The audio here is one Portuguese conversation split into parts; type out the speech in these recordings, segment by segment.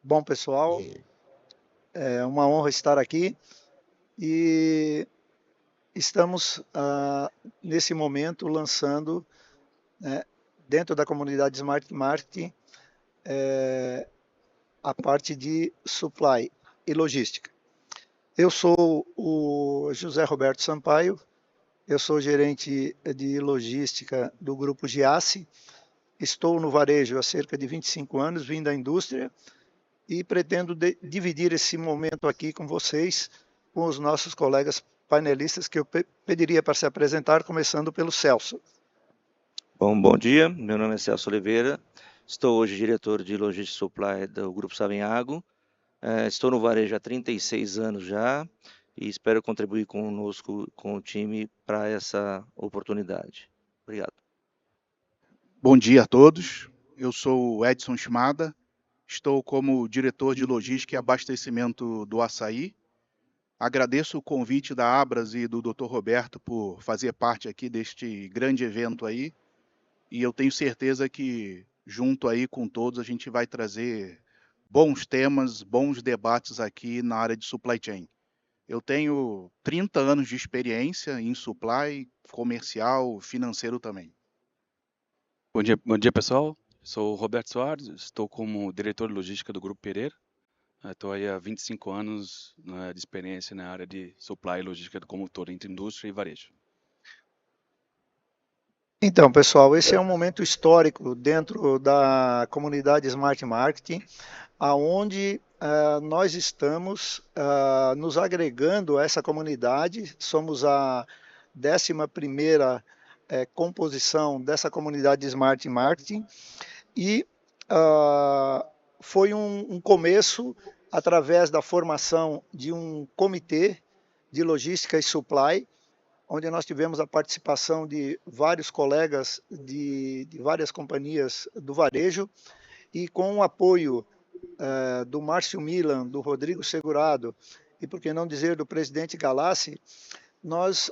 Bom, pessoal, é uma honra estar aqui e estamos nesse momento lançando, né, dentro da comunidade Smart Marketing, a parte de supply e logística. Eu sou o José Roberto Sampaio, eu sou gerente de logística do grupo Giasse, estou no varejo há cerca de 25 anos, vim da indústria e pretendo dividir esse momento aqui com vocês, com os nossos colegas painelistas, que eu pediria para se apresentar, começando pelo Celso. Bom dia, meu nome é Celso Oliveira, estou hoje diretor de Logística Supply do Grupo Savenhago, estou no varejo há 36 anos já e espero contribuir conosco, com o time, para essa oportunidade. Obrigado. Bom dia a todos, eu sou o Edson Shimada, estou como diretor de Logística e Abastecimento do Açaí. Agradeço o convite da Abras e do Dr. Roberto por fazer parte aqui deste grande evento aí, e eu tenho certeza que junto aí com todos a gente vai trazer bons temas, bons debates aqui na área de supply chain. Eu tenho 30 anos de experiência em supply, comercial, financeiro também. Bom dia pessoal, sou o Roberto Soares, estou como diretor de logística do Grupo Pereira. Estou aí há 25 anos de experiência na área de supply e logística como todo, entre indústria e varejo. Então, pessoal, esse é um momento histórico dentro da comunidade Smart Marketing, aonde nós estamos nos agregando a essa comunidade. Somos a 11ª composição dessa comunidade Smart Marketing e foi um começo através da formação de um comitê de logística e supply, onde nós tivemos a participação de vários colegas de várias companhias do varejo, e com o apoio do Márcio Milan, do Rodrigo Segurado e, por que não dizer, do presidente Galassi, nós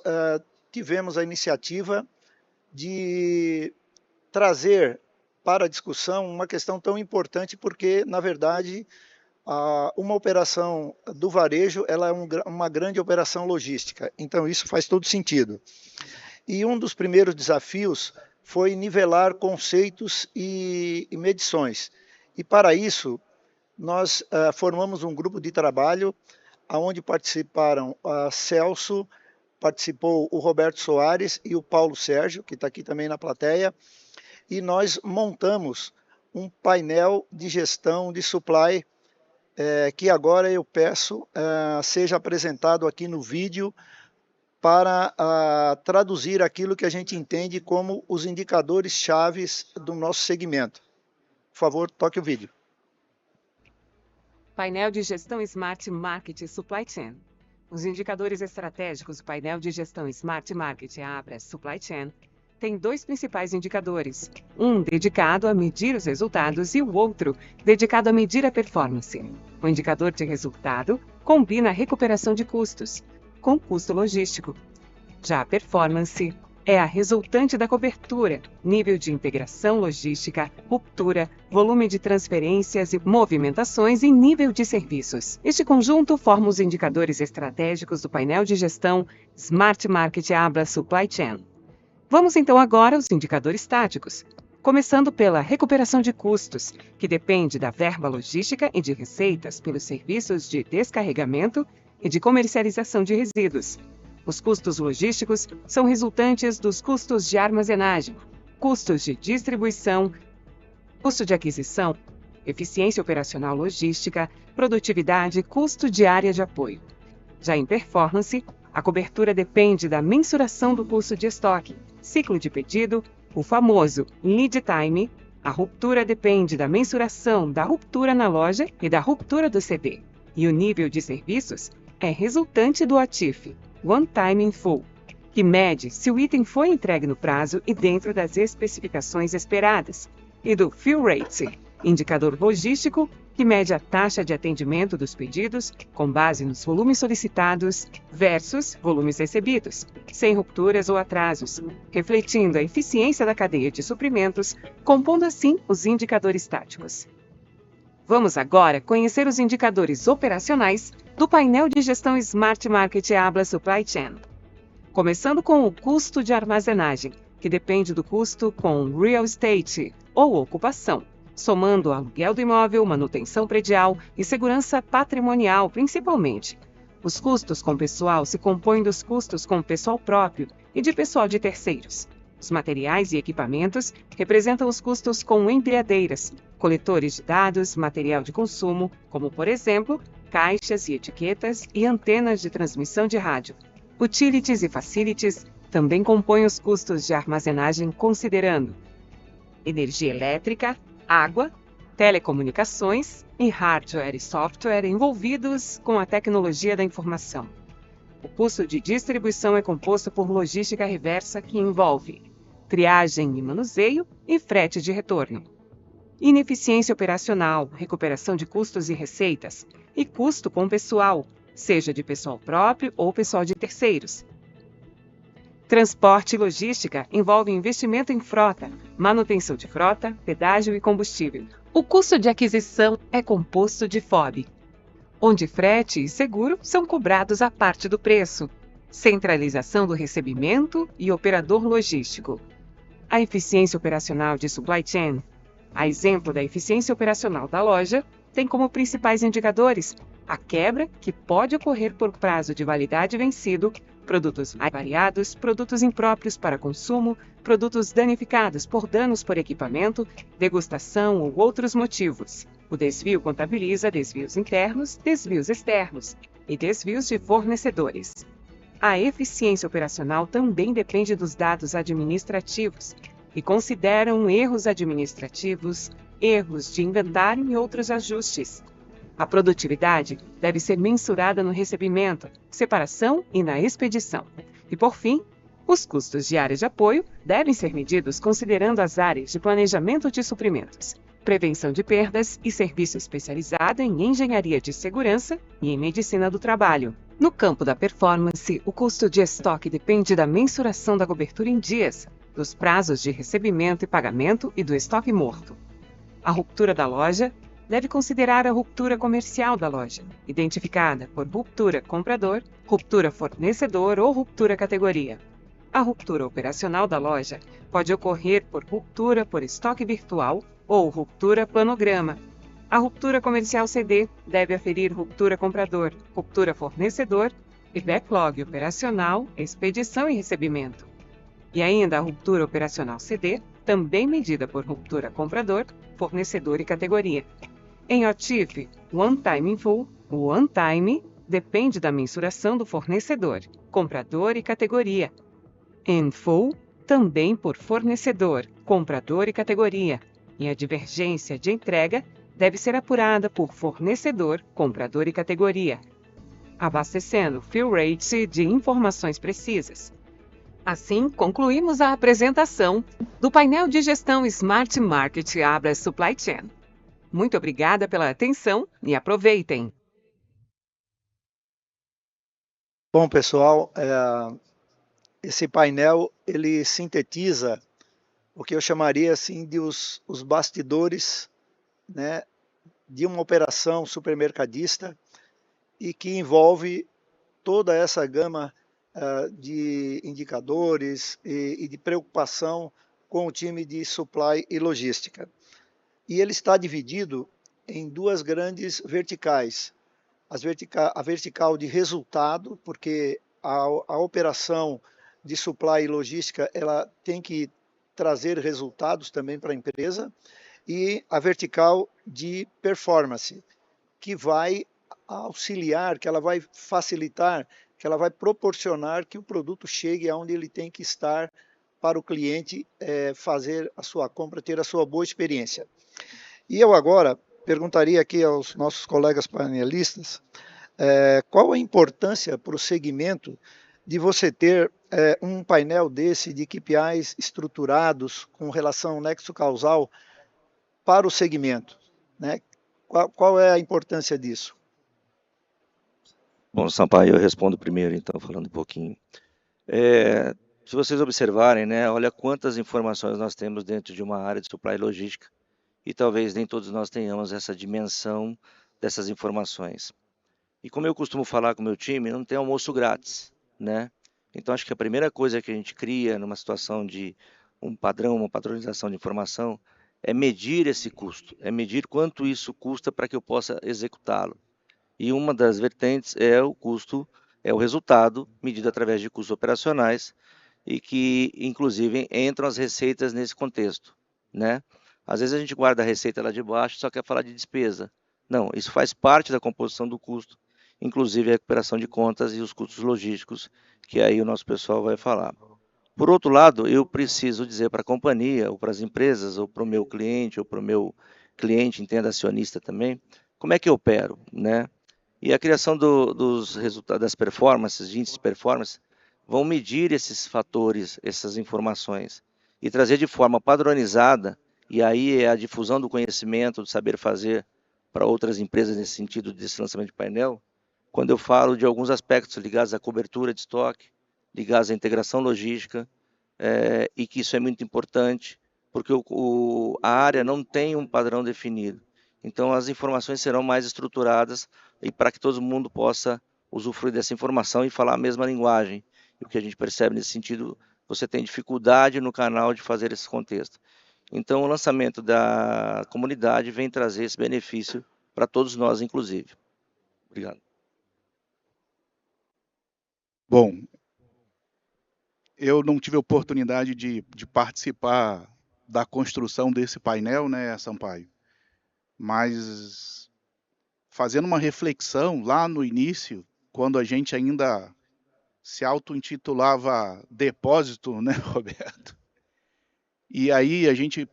tivemos a iniciativa de trazer para a discussão uma questão tão importante, porque, na verdade, uma operação do varejo ela é uma grande operação logística, então isso faz todo sentido. E um dos primeiros desafios foi nivelar conceitos e medições. E para isso, nós formamos um grupo de trabalho, onde participaram Celso, participou o Roberto Soares e o Paulo Sérgio, que está aqui também na plateia, e nós montamos um painel de gestão de supply, que agora eu peço seja apresentado aqui no vídeo para traduzir aquilo que a gente entende como os indicadores chaves do nosso segmento. Por favor, toque o vídeo. Painel de Gestão Smart Market Supply Chain. Os indicadores estratégicos do painel de gestão Smart Market Abras Supply Chain tem dois principais indicadores, um dedicado a medir os resultados e o outro dedicado a medir a performance. O indicador de resultado combina a recuperação de custos com custo logístico. Já a performance é a resultante da cobertura, nível de integração logística, ruptura, volume de transferências e movimentações e nível de serviços. Este conjunto forma os indicadores estratégicos do painel de gestão Smart Market Abras Supply Chain. Vamos então agora aos indicadores táticos, começando pela recuperação de custos, que depende da verba logística e de receitas pelos serviços de descarregamento e de comercialização de resíduos. Os custos logísticos são resultantes dos custos de armazenagem, custos de distribuição, custo de aquisição, eficiência operacional logística, produtividade, custo de área de apoio. Já em performance, a cobertura depende da mensuração do custo de estoque, ciclo de pedido, o famoso lead time. A ruptura depende da mensuração da ruptura na loja e da ruptura do CD. E o nível de serviços é resultante do OTIF, One Time in Full, que mede se o item foi entregue no prazo e dentro das especificações esperadas, e do Fill Rate, indicador logístico, que mede a taxa de atendimento dos pedidos com base nos volumes solicitados versus volumes recebidos, sem rupturas ou atrasos, refletindo a eficiência da cadeia de suprimentos, compondo assim os indicadores táticos. Vamos agora conhecer os indicadores operacionais do painel de gestão Smart Market Abra Supply Chain. Começando com o custo de armazenagem, que depende do custo com real estate ou ocupação, somando aluguel do imóvel, manutenção predial e segurança patrimonial, principalmente. Os custos com pessoal se compõem dos custos com pessoal próprio e de pessoal de terceiros. Os materiais e equipamentos representam os custos com empilhadeiras, coletores de dados, material de consumo, como, por exemplo, caixas e etiquetas e antenas de transmissão de rádio. Utilities e facilities também compõem os custos de armazenagem considerando energia elétrica, água, telecomunicações e hardware e software envolvidos com a tecnologia da informação. O custo de distribuição é composto por logística reversa, que envolve triagem e manuseio e frete de retorno. Ineficiência operacional, recuperação de custos e receitas, e custo com pessoal, seja de pessoal próprio ou pessoal de terceiros. Transporte e logística envolve investimento em frota, manutenção de frota, pedágio e combustível. O custo de aquisição é composto de FOB, onde frete e seguro são cobrados à parte do preço. Centralização do recebimento e operador logístico. A eficiência operacional de supply chain, a exemplo da eficiência operacional da loja, tem como principais indicadores a quebra, que pode ocorrer por prazo de validade vencido, produtos variados, produtos impróprios para consumo, produtos danificados por danos por equipamento, degustação ou outros motivos. O desvio contabiliza desvios internos, desvios externos e desvios de fornecedores. A eficiência operacional também depende dos dados administrativos e consideram erros administrativos, erros de inventário e outros ajustes. A produtividade deve ser mensurada no recebimento, separação e na expedição. E, por fim, os custos de áreas de apoio devem ser medidos considerando as áreas de planejamento de suprimentos, prevenção de perdas e serviço especializado em engenharia de segurança e em medicina do trabalho. No campo da performance, o custo de estoque depende da mensuração da cobertura em dias, dos prazos de recebimento e pagamento e do estoque morto. A ruptura da loja deve considerar a ruptura comercial da loja, identificada por ruptura comprador, ruptura fornecedor ou ruptura categoria. A ruptura operacional da loja pode ocorrer por ruptura por estoque virtual ou ruptura planograma. A ruptura comercial CD deve aferir ruptura comprador, ruptura fornecedor e backlog operacional, expedição e recebimento. E ainda a ruptura operacional CD, também medida por ruptura comprador, fornecedor e categoria. Em OTIF, One Time in Full, o One Time depende da mensuração do fornecedor, comprador e categoria. In Full, também por fornecedor, comprador e categoria. E a divergência de entrega deve ser apurada por fornecedor, comprador e categoria, abastecendo fill rate de informações precisas. Assim, concluímos a apresentação do painel de gestão Smart Market Abra Supply Chain. Muito obrigada pela atenção e aproveitem! Bom, pessoal, esse painel ele sintetiza o que eu chamaria assim de os bastidores, né, de uma operação supermercadista e que envolve toda essa gama de indicadores e de preocupação com o time de supply e logística. E ele está dividido em duas grandes verticais. A vertical de resultado, porque a operação de supply e logística ela tem que trazer resultados também para a empresa, e a vertical de performance, que vai auxiliar, que ela vai facilitar, que ela vai proporcionar que o produto chegue aonde ele tem que estar para o cliente fazer a sua compra, ter a sua boa experiência. E eu agora perguntaria aqui aos nossos colegas panelistas qual a importância para o segmento de você ter um painel desse de KPIs estruturados com relação ao nexo causal para o segmento, né? Qual é a importância disso? Bom, Sampaio, eu respondo primeiro, então, falando um pouquinho. Se vocês observarem, né, olha quantas informações nós temos dentro de uma área de supply e logística e talvez nem todos nós tenhamos essa dimensão dessas informações. E como eu costumo falar com o meu time, não tem almoço grátis, né? Então acho que a primeira coisa que a gente cria numa situação de um padrão, uma padronização de informação, é medir esse custo, é medir quanto isso custa para que eu possa executá-lo. E uma das vertentes é o custo, é o resultado medido através de custos operacionais e que, inclusive, entram as receitas nesse contexto, né? Às vezes a gente guarda a receita lá de baixo e só quer falar de despesa. Não, isso faz parte da composição do custo, inclusive a recuperação de contas e os custos logísticos, que aí o nosso pessoal vai falar. Por outro lado, eu preciso dizer para a companhia, ou para as empresas, ou para o meu cliente, ou para o meu cliente, entenda acionista também, como é que eu opero, né? E a criação dos resultados das performances, de índices de performance, vão medir esses fatores, essas informações, e trazer de forma padronizada, e aí é a difusão do conhecimento, do saber fazer para outras empresas nesse sentido desse lançamento de painel, quando eu falo de alguns aspectos ligados à cobertura de estoque, ligados à integração logística, e que isso é muito importante, porque a área não tem um padrão definido. Então, as informações serão mais estruturadas e para que todo mundo possa usufruir dessa informação e falar a mesma linguagem. E o que a gente percebe nesse sentido, você tem dificuldade no canal de fazer esse contexto. Então, o lançamento da comunidade vem trazer esse benefício para todos nós, inclusive. Obrigado. Bom, eu não tive a oportunidade de participar da construção desse painel, né, Sampaio? Mas fazendo uma reflexão lá no início, quando a gente ainda se auto-intitulava Depósito, né, Roberto? E aí a gente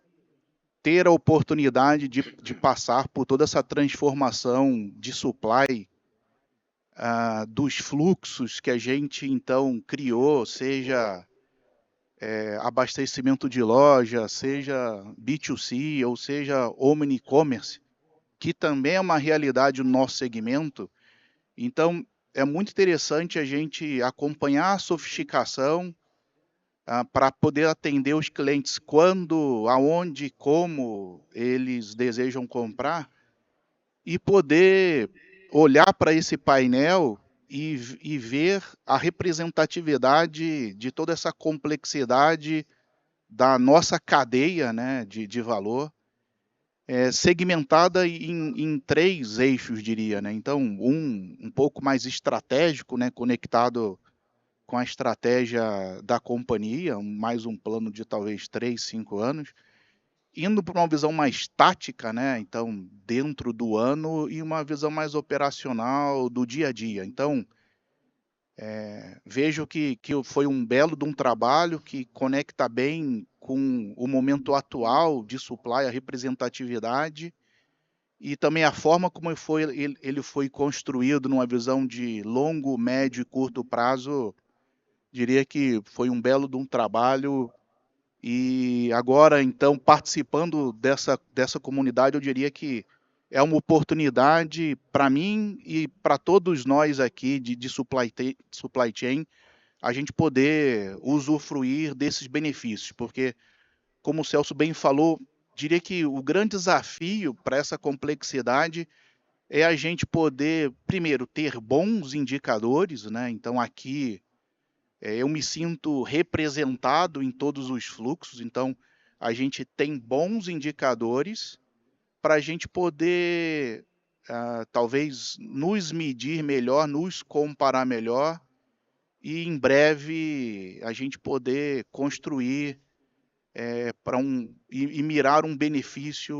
ter a oportunidade de passar por toda essa transformação de supply, dos fluxos que a gente então criou, seja abastecimento de loja, seja B2C, ou seja omni-commerce, que também é uma realidade no nosso segmento. Então, é muito interessante a gente acompanhar a sofisticação para poder atender os clientes quando, aonde, como eles desejam comprar e poder olhar para esse painel e ver a representatividade de toda essa complexidade da nossa cadeia, né, de valor, segmentada em três eixos, diria, né? Então, um pouco mais estratégico, né, conectado com a estratégia da companhia, mais um plano de talvez 3, 5 anos, indo para uma visão mais tática, né? Então, dentro do ano, e uma visão mais operacional do dia a dia. Então, vejo que foi um belo de um trabalho que conecta bem com o momento atual de supply, a representatividade, e também a forma como ele foi construído numa visão de longo, médio e curto prazo. Diria que foi um belo de um trabalho. E agora, então, participando dessa comunidade, eu diria que é uma oportunidade para mim e para todos nós aqui de supply chain, a gente poder usufruir desses benefícios, porque, como o Celso bem falou, diria que o grande desafio para essa complexidade é a gente poder, primeiro, ter bons indicadores, né? Então, aqui, eu me sinto representado em todos os fluxos, então a gente tem bons indicadores para a gente poder, talvez, nos medir melhor, nos comparar melhor e em breve a gente poder construir e mirar um benefício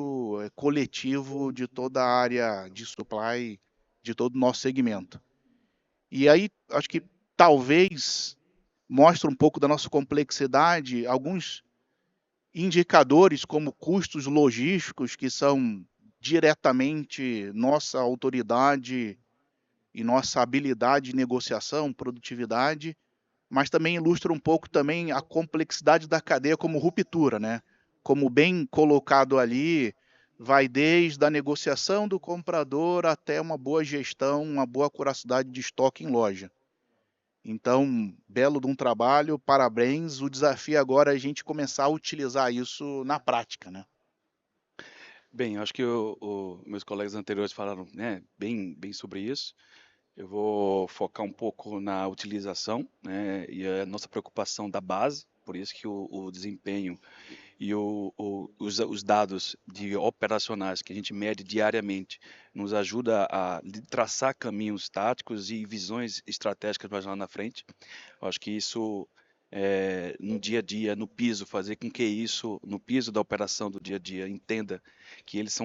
coletivo de toda a área de supply, de todo o nosso segmento. E aí, acho que talvez mostra um pouco da nossa complexidade, alguns indicadores como custos logísticos, que são diretamente nossa autoridade e nossa habilidade de negociação, produtividade, mas também ilustra um pouco também a complexidade da cadeia como ruptura, né? Como bem colocado ali, vai desde a negociação do comprador até uma boa gestão, uma boa curacidade de estoque em loja. Então, belo de um trabalho, parabéns. O desafio agora é a gente começar a utilizar isso na prática, né? Bem, eu acho que meus colegas anteriores falaram, né, bem sobre isso. Eu vou focar um pouco na utilização, né, e a nossa preocupação da base, por isso que o desempenho e os dados operacionais que a gente mede diariamente nos ajuda a traçar caminhos táticos e visões estratégicas mais lá na frente. Eu acho que isso no dia a dia, no piso, fazer com que isso, no piso da operação do dia a dia, entenda que eles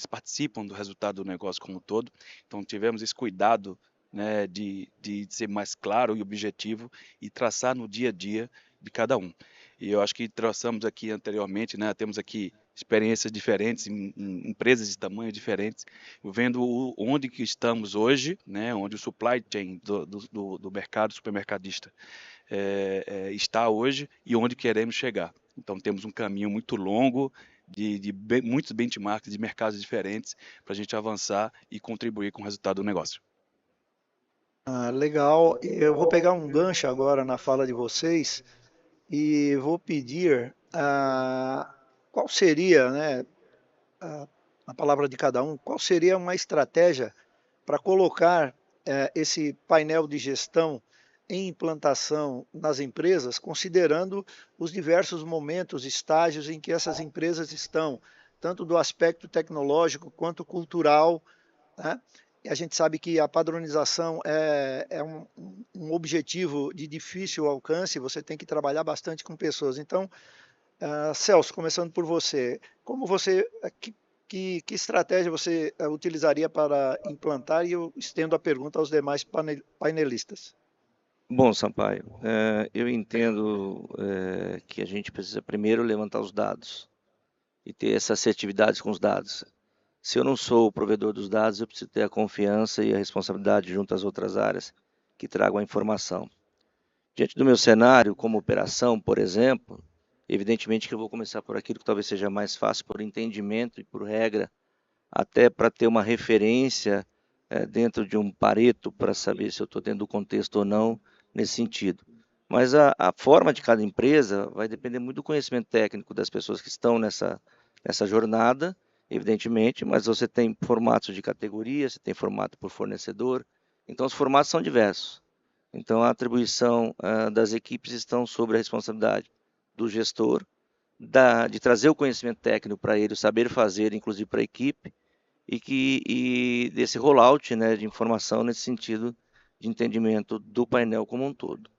participam do resultado do negócio como um todo. Então, tivemos esse cuidado, né, de ser mais claro e objetivo e traçar no dia a dia de cada um. E eu acho que traçamos aqui anteriormente, né, temos aqui experiências diferentes em empresas de tamanho diferentes, vendo onde que estamos hoje, né, onde o supply chain do mercado supermercadista está hoje e onde queremos chegar. Então temos um caminho muito longo muitos benchmarks de mercados diferentes para a gente avançar e contribuir com o resultado do negócio. Legal. Eu vou pegar um gancho agora na fala de vocês e vou pedir qual seria, né, a, a palavra de cada um, qual seria uma estratégia para colocar esse painel de gestão em implantação nas empresas, considerando os diversos momentos, estágios em que essas empresas estão, tanto do aspecto tecnológico quanto cultural, né? E a gente sabe que a padronização é um objetivo de difícil alcance, você tem que trabalhar bastante com pessoas. Então, Celso, começando por você, como você, que estratégia você utilizaria para implantar? E eu estendo a pergunta aos demais painelistas. Bom, Sampaio, eu entendo que a gente precisa primeiro levantar os dados e ter essa assertividade com os dados. Se eu não sou o provedor dos dados, eu preciso ter a confiança e a responsabilidade junto às outras áreas que tragam a informação. Diante do meu cenário, como operação, por exemplo, evidentemente que eu vou começar por aquilo que talvez seja mais fácil, por entendimento e por regra, até para ter uma referência dentro de um Pareto para saber se eu estou dentro do contexto ou não nesse sentido. Mas a forma de cada empresa vai depender muito do conhecimento técnico das pessoas que estão nessa jornada, evidentemente, mas você tem formatos de categoria, você tem formato por fornecedor, então os formatos são diversos. Então a atribuição das equipes estão sobre a responsabilidade do gestor, de trazer o conhecimento técnico para ele, o saber fazer, inclusive para a equipe, e desse rollout, né, de informação nesse sentido de entendimento do painel como um todo.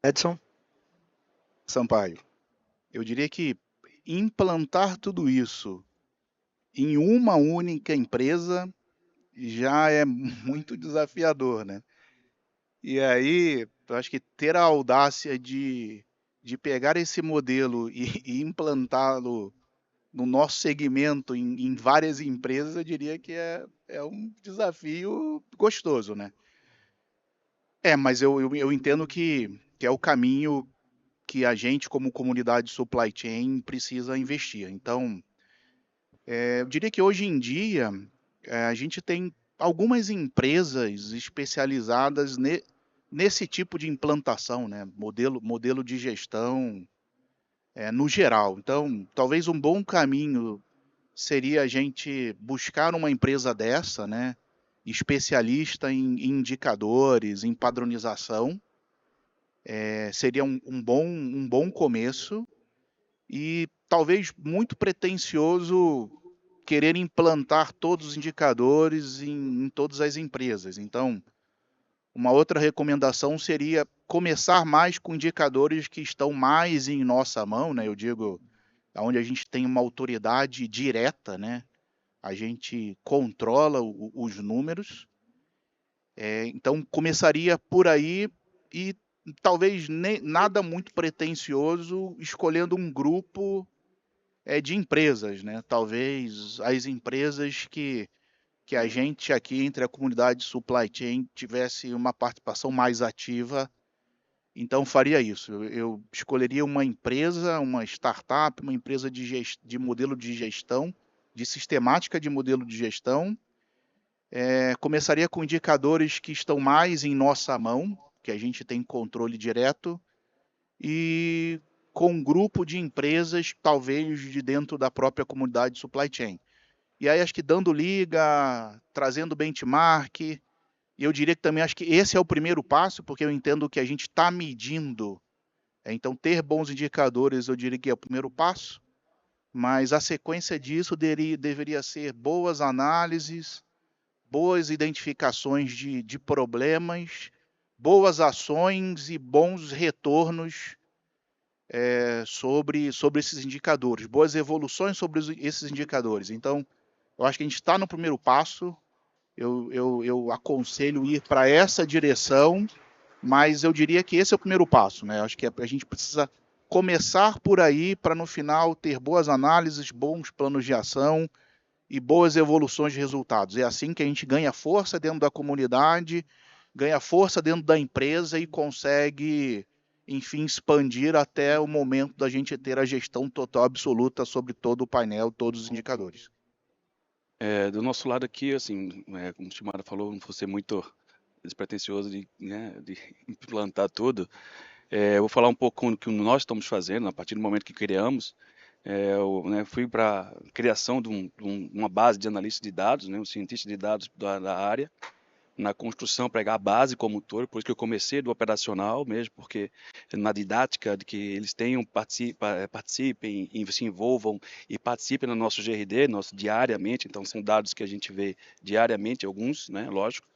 Edson? Sampaio, eu diria que implantar tudo isso em uma única empresa já é muito desafiador, né? E aí, eu acho que ter a audácia de pegar esse modelo e implantá-lo no nosso segmento em várias empresas, eu diria que é um desafio gostoso, né? Mas eu entendo que é o caminho que a gente, como comunidade supply chain, precisa investir. Então, eu diria que hoje em dia, a gente tem algumas empresas especializadas nesse tipo de implantação, né? Modelo de gestão, no geral. Então, talvez um bom caminho seria a gente buscar uma empresa dessa, né? Especialista em indicadores, em padronização. Seria um bom começo e talvez muito pretensioso querer implantar todos os indicadores em todas as empresas. Então, uma outra recomendação seria começar mais com indicadores que estão mais em nossa mão, né? Eu digo, onde a gente tem uma autoridade direta, né? A gente controla os números. Então, começaria por aí e talvez nada muito pretensioso, escolhendo um grupo de empresas, né? Talvez as empresas que a gente aqui, entre a comunidade supply chain, tivesse uma participação mais ativa. Então, faria isso. Eu escolheria uma empresa, uma startup, uma empresa de modelo de gestão, de sistemática de modelo de gestão. Começaria com indicadores que estão mais em nossa mão, que a gente tem controle direto, e com um grupo de empresas, talvez de dentro da própria comunidade de supply chain. E aí acho que dando liga, trazendo benchmark, e eu diria que também acho que esse é o primeiro passo, porque eu entendo que a gente está medindo. Então, ter bons indicadores, eu diria que é o primeiro passo, mas a sequência disso deveria ser boas análises, boas identificações de problemas, boas ações e bons retornos sobre esses indicadores, boas evoluções sobre esses indicadores. Então, eu acho que a gente está no primeiro passo, eu aconselho ir para essa direção, mas eu diria que esse é o primeiro passo, né? Acho que a gente precisa começar por aí para no final ter boas análises, bons planos de ação e boas evoluções de resultados. É assim que a gente ganha força dentro da comunidade, ganha força dentro da empresa e consegue, enfim, expandir até o momento da gente ter a gestão total absoluta sobre todo o painel, todos os indicadores. Do nosso lado aqui, assim, como o Shimada falou, não fosse muito despretensioso de implantar tudo. Eu vou falar um pouco do que nós estamos fazendo a partir do momento que criamos. Eu fui para a criação de uma base de analista de dados, um cientista de dados da área, na construção, pregar a base como um todo, por isso que eu comecei do operacional mesmo, porque na didática de que eles tenham, participem, se envolvam e participem no nosso GRD, diariamente, então são dados que a gente vê diariamente, alguns, lógico.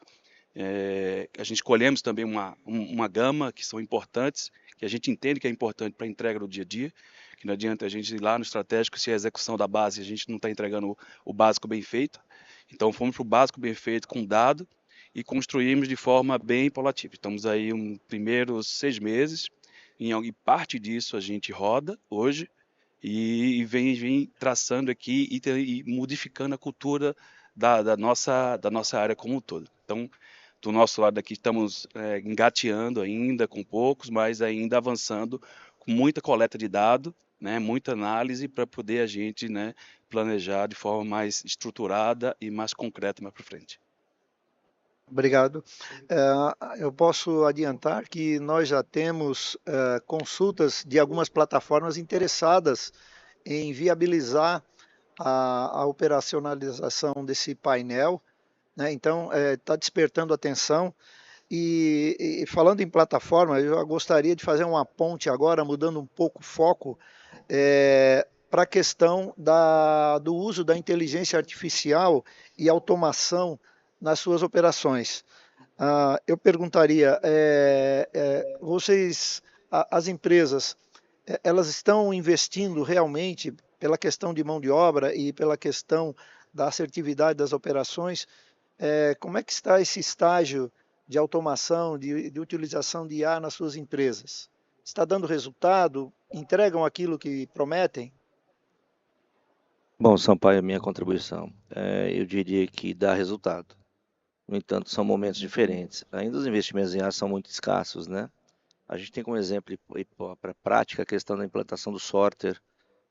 A gente escolhemos também uma gama que são importantes, que a gente entende que é importante para a entrega do dia a dia, que não adianta a gente ir lá no estratégico se a execução da base a gente não está entregando o básico bem feito. Então fomos para o básico bem feito com dado e construímos de forma bem paulativa. Estamos aí primeiros 6 meses, e parte disso a gente roda hoje e vem traçando aqui e modificando a cultura da nossa área como um todo. Então, do nosso lado aqui estamos engateando ainda com poucos, mas ainda avançando com muita coleta de dados, muita análise para poder a gente planejar de forma mais estruturada e mais concreta mais para frente. Obrigado. Eu posso adiantar que nós já temos consultas de algumas plataformas interessadas em viabilizar a operacionalização desse painel, né? Então, está despertando atenção. E falando em plataforma, eu gostaria de fazer uma ponte agora, mudando um pouco o foco, para a questão do uso da inteligência artificial e automação nas suas operações. Eu perguntaria, as empresas, elas estão investindo realmente pela questão de mão de obra e pela questão da assertividade das operações? Como é que está esse estágio de automação, de utilização de IA nas suas empresas? Está dando resultado? Entregam aquilo que prometem? Bom, Sampaio, a minha contribuição, eu diria que dá resultado. No entanto, são momentos diferentes. Ainda os investimentos em IA são muito escassos, né? A gente tem como exemplo para a prática a questão da implantação do sorter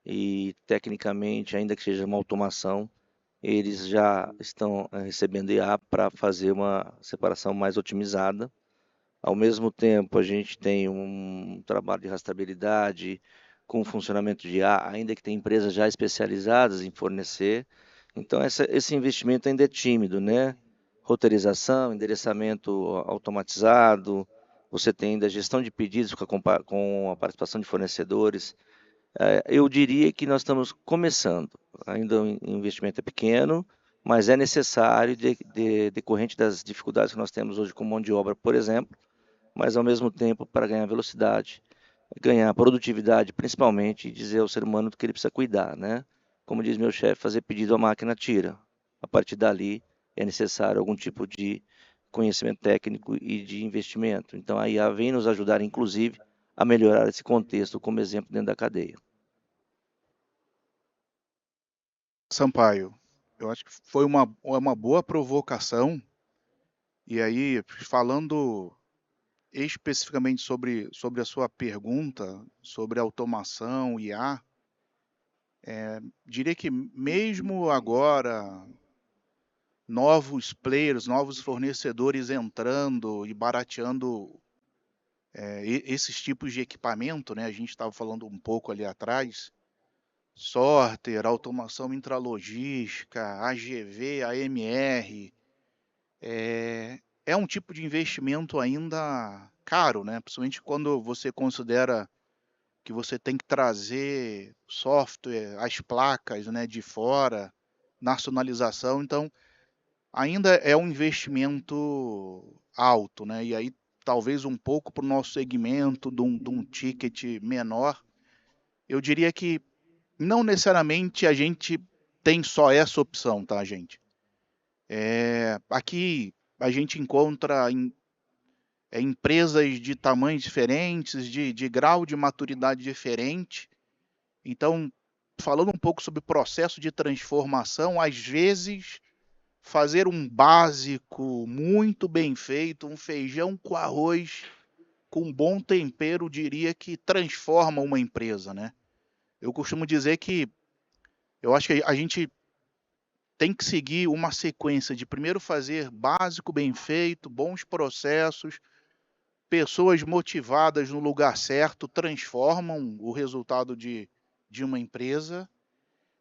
e, tecnicamente, ainda que seja uma automação, eles já estão recebendo IA para fazer uma separação mais otimizada. Ao mesmo tempo, a gente tem um trabalho de rastreabilidade com funcionamento de IA, ainda que tem empresas já especializadas em fornecer. Então, esse investimento ainda é tímido, né? Roteirização, endereçamento automatizado, você tem ainda gestão de pedidos com a participação de fornecedores. Eu diria que nós estamos começando, ainda o investimento é pequeno, mas é necessário decorrente das dificuldades que nós temos hoje com mão de obra, por exemplo, mas ao mesmo tempo para ganhar velocidade, ganhar produtividade, principalmente, e dizer ao ser humano do que ele precisa cuidar, né? Como diz meu chefe, fazer pedido a máquina tira. A partir dali é necessário algum tipo de conhecimento técnico e de investimento. Então a IA vem nos ajudar, inclusive, a melhorar esse contexto como exemplo dentro da cadeia. Sampaio, eu acho que foi uma boa provocação. E aí, falando especificamente sobre a sua pergunta, sobre automação, IA, diria que mesmo agora, novos players, novos fornecedores entrando e barateando esses tipos de equipamento, né? A gente estava falando um pouco ali atrás, sorter, automação intralogística, AGV, AMR, é um tipo de investimento ainda caro, né? Principalmente quando você considera que você tem que trazer software, as placas, né, de fora, nacionalização, então ainda é um investimento alto, né? E aí talvez um pouco para o nosso segmento de um ticket menor, eu diria que não necessariamente a gente tem só essa opção, tá, gente? Aqui a gente encontra empresas de tamanhos diferentes, de grau de maturidade diferente. Então, falando um pouco sobre o processo de transformação, às vezes fazer um básico muito bem feito, um feijão com arroz com bom tempero, diria que transforma uma empresa, né? Eu costumo dizer que eu acho que a gente tem que seguir uma sequência de primeiro fazer básico bem feito, bons processos, pessoas motivadas no lugar certo transformam o resultado de uma empresa.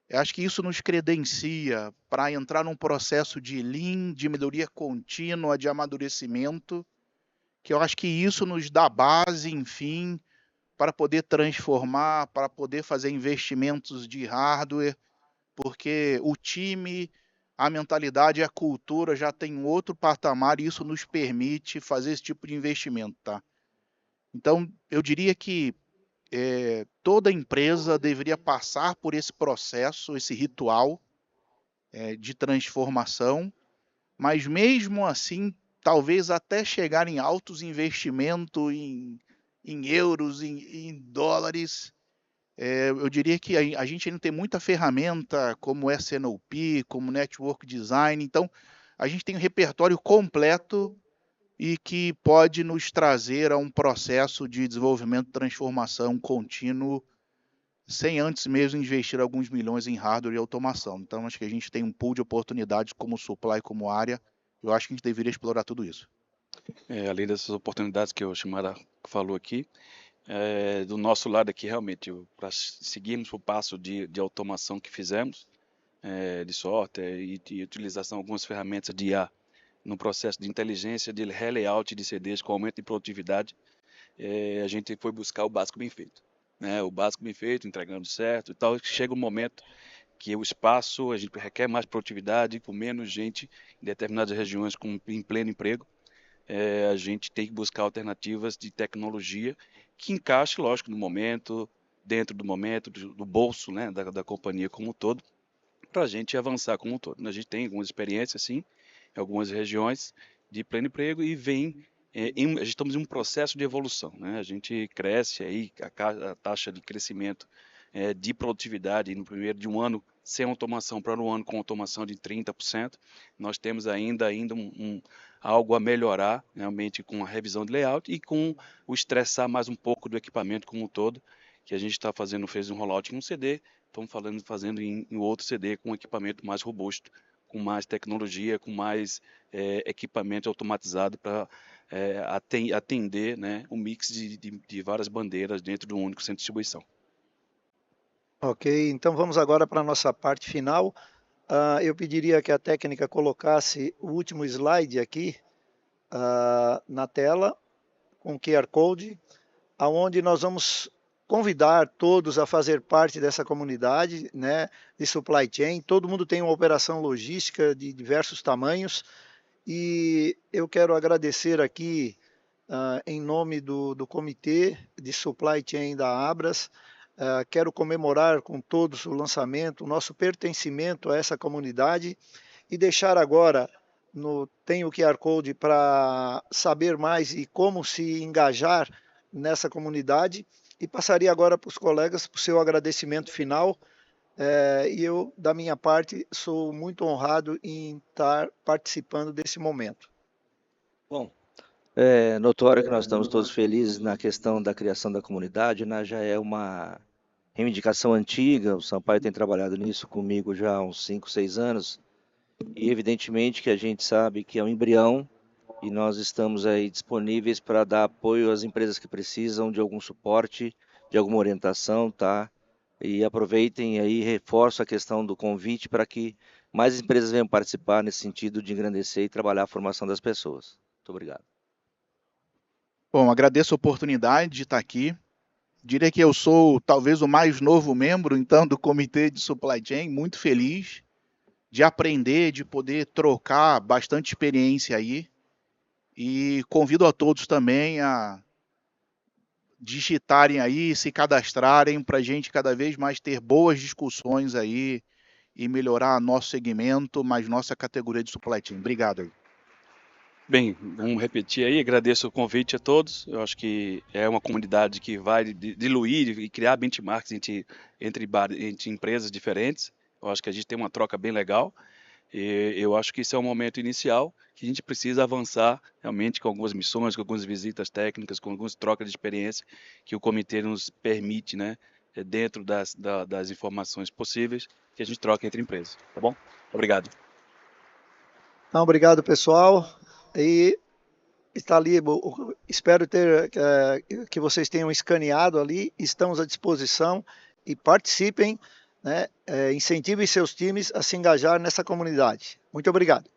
Eu acho que isso nos credencia para entrar num processo de lean, de melhoria contínua, de amadurecimento, que eu acho que isso nos dá base, enfim, para poder transformar, para poder fazer investimentos de hardware, porque o time, a mentalidade e a cultura já tem outro patamar e isso nos permite fazer esse tipo de investimento, tá? Então, eu diria que toda empresa deveria passar por esse processo, esse ritual de transformação, mas mesmo assim, talvez até chegar em altos investimentos em euros, em dólares, eu diria que a gente ainda tem muita ferramenta como SNOP, como Network Design, então a gente tem um repertório completo e que pode nos trazer a um processo de desenvolvimento e transformação contínuo, sem antes mesmo investir alguns milhões em hardware e automação. Então, acho que a gente tem um pool de oportunidades como supply, como área. Eu acho que a gente deveria explorar tudo isso. Além dessas oportunidades que o Shimada falou aqui, do nosso lado aqui, realmente, para seguirmos o passo de automação que fizemos, de software e de utilização de algumas ferramentas de IA no processo de inteligência, de relayout de CDs com aumento de produtividade, a gente foi buscar o básico bem feito. Né? O básico bem feito, entregando certo e tal. Chega um momento que o espaço, a gente requer mais produtividade, com menos gente em determinadas regiões em pleno emprego. A gente tem que buscar alternativas de tecnologia que encaixe, lógico, no momento, dentro do momento, do bolso, né, da companhia como um todo, para a gente avançar como um todo. A gente tem algumas experiências, sim, em algumas regiões de pleno emprego e estamos em um processo de evolução. Né? A gente cresce aí, a taxa de crescimento de produtividade no primeiro de um ano sem automação para um ano com automação de 30%. Nós temos ainda algo a melhorar, realmente, com a revisão de layout e com o estressar mais um pouco do equipamento como um todo, que a gente está fez um rollout em um CD, estamos fazendo em outro CD com um equipamento mais robusto, com mais tecnologia, com mais equipamento automatizado para atender, né, um mix de várias bandeiras dentro de um único centro de distribuição. Ok, então vamos agora para a nossa parte final. Eu pediria que a técnica colocasse o último slide aqui na tela, com QR Code, onde nós vamos convidar todos a fazer parte dessa comunidade, né, de supply chain. Todo mundo tem uma operação logística de diversos tamanhos e eu quero agradecer aqui, em nome do Comitê de Supply Chain da Abras, quero comemorar com todos o lançamento, o nosso pertencimento a essa comunidade e deixar agora, tem o QR Code para saber mais e como se engajar nessa comunidade e passaria agora para os colegas para o seu agradecimento final. E eu, da minha parte, sou muito honrado em estar participando desse momento. Bom, é notório que nós estamos todos felizes na questão da criação da comunidade, né? Já é uma reivindicação antiga, o Sampaio tem trabalhado nisso comigo já há uns 5, 6 anos, e evidentemente que a gente sabe que é um embrião e nós estamos aí disponíveis para dar apoio às empresas que precisam de algum suporte, de alguma orientação, tá? E aproveitem aí, reforço a questão do convite para que mais empresas venham participar nesse sentido de engrandecer e trabalhar a formação das pessoas. Muito obrigado. Bom, agradeço a oportunidade de estar aqui. Diria que eu sou talvez o mais novo membro, então, do Comitê de Supply Chain, muito feliz de aprender, de poder trocar bastante experiência aí. E convido a todos também a digitarem aí, se cadastrarem para a gente cada vez mais ter boas discussões aí e melhorar nosso segmento, mas nossa categoria de supply chain. Obrigado aí. Bem, vamos repetir aí, agradeço o convite a todos. Eu acho que é uma comunidade que vai diluir e criar benchmarks entre empresas diferentes. Eu acho que a gente tem uma troca bem legal. E eu acho que esse é um momento inicial que a gente precisa avançar realmente com algumas missões, com algumas visitas técnicas, com algumas trocas de experiência que o comitê nos permite, né, dentro das informações possíveis que a gente troca entre empresas. Tá bom? Obrigado. Então, obrigado, pessoal. E está ali, espero que vocês tenham escaneado ali, estamos à disposição e participem, né, incentivem seus times a se engajar nessa comunidade. Muito obrigado.